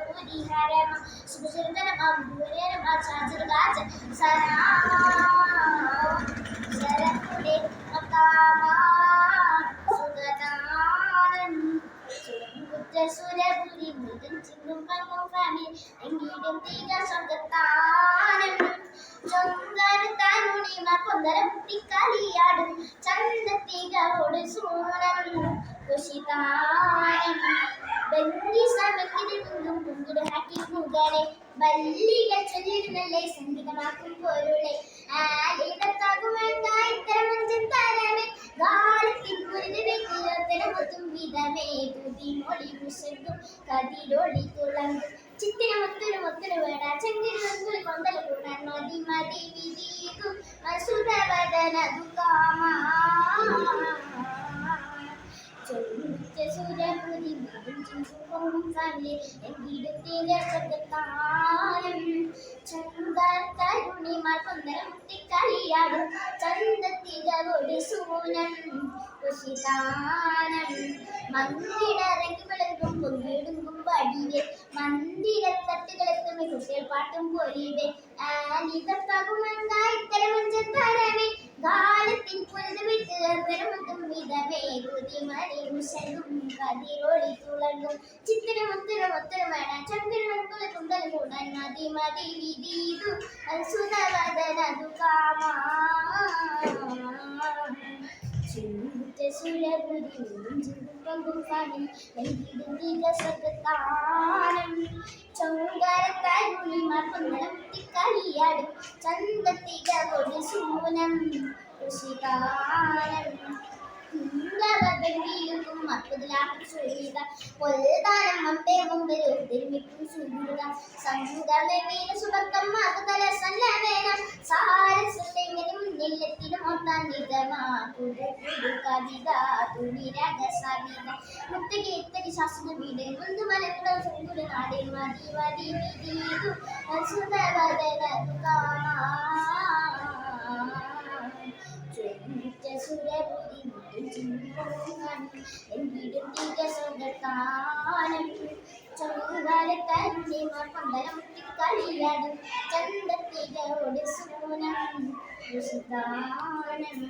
പരിഹാരമ സുഖചരിതരമാം ദൂരേരമാ ചാചരകാച സനാ ശരക്കുടെ മക്കാമാ സുഗതാനൻ സുരപുരി മൃദം ചിങ്ങും പങ്ങും ഫാമി എങ്കിലും തീക സ്വന്തത്താനം ചൊങ്കരത്താനുണിമാർ പൊന്തര കുട്ടിക്കളിയാടും ചന്തത്തികളോട് സൂനം കുശിതാനം വല്ലികൾ ചൊല്ലിരുന്നല്ലേ സംഗീതമാക്കും പൊരുളെ ആലിടത്താകുമെന്തായിത്തരമഞ്ചത്താരമേ ഗാലത്തിൽ കുരുതിവെത്തിലൊത്തരമൊത്തും വിധമേ തുതിമൊളി വിശക്കും കതിരൊളി തുളങ്ങും ചിത്തിരമൊത്തൊരു വേട ചെങ്കിരുൾ കൊന്തൽ കൂടാൻ മതി മതി വിധീകും സുരവദനതു കാമാ സുരപുരി ചങ്കരുണിമാർ കൊന്തരം കുട്ടിക്കളിയാടും ചന്തത്തികളോട് സൂനം കുശിതാനം മന്ദിരറങ്ങി വിളങ്ങും പൊങ്കിടുമ്പും പടിവേ മന്ദിരത്തട്ടുകളെത്തും കുട്ടികൾ പാട്ടും പൊരിവേ ആലിതത്താകുമെന്താ ഇത്തരമഞ്ചത്താരമേ ഗാലത്തിൽ പൊരുത് വിട്ടും വിധമേ കുതിമണി മുശലും കതിരൊളി തുളങ്ങും ചിത്തിരമൊത്തൊരു വേണ ചന്ദ്രമൊത്തൊരു കുന്തൽ കൂടാൻ മതി മതി വിധീതു സുതവദനതു കാമാ കളിയാടും ചന്തത്തികളോട് സൂനം ഋഷികാനം പൊൽദാനം അമ്പേ മുമ്പിൽ ഒരുമിക്കും സുഹൃത സംസ്കൃതമേ വീര സുഭക്തം മകതല സല്ലവേനം സാരസുണ്ടെങ്കിലും മുന്നിലെത്തിനും ഒന്നാം നിഗമാ പുതു കവിത തുണിരക സവിത മുത്തകി ഇത്തകി ശാസ്ത്ര വീട് മുന്തു മലക്കുട സുന്ദര നാടിൽ മതി മതി വിധീതു സുതവദനതു കാമാ സുരപുരി എങ്കിലും തീക സ്വന്തത്താനം ചൊങ്കാലത്തരുണിമാർ കൊണ്ടലം കളിയാടും ചന്തത്തികളോട് സൂനം ഋഷിതാനം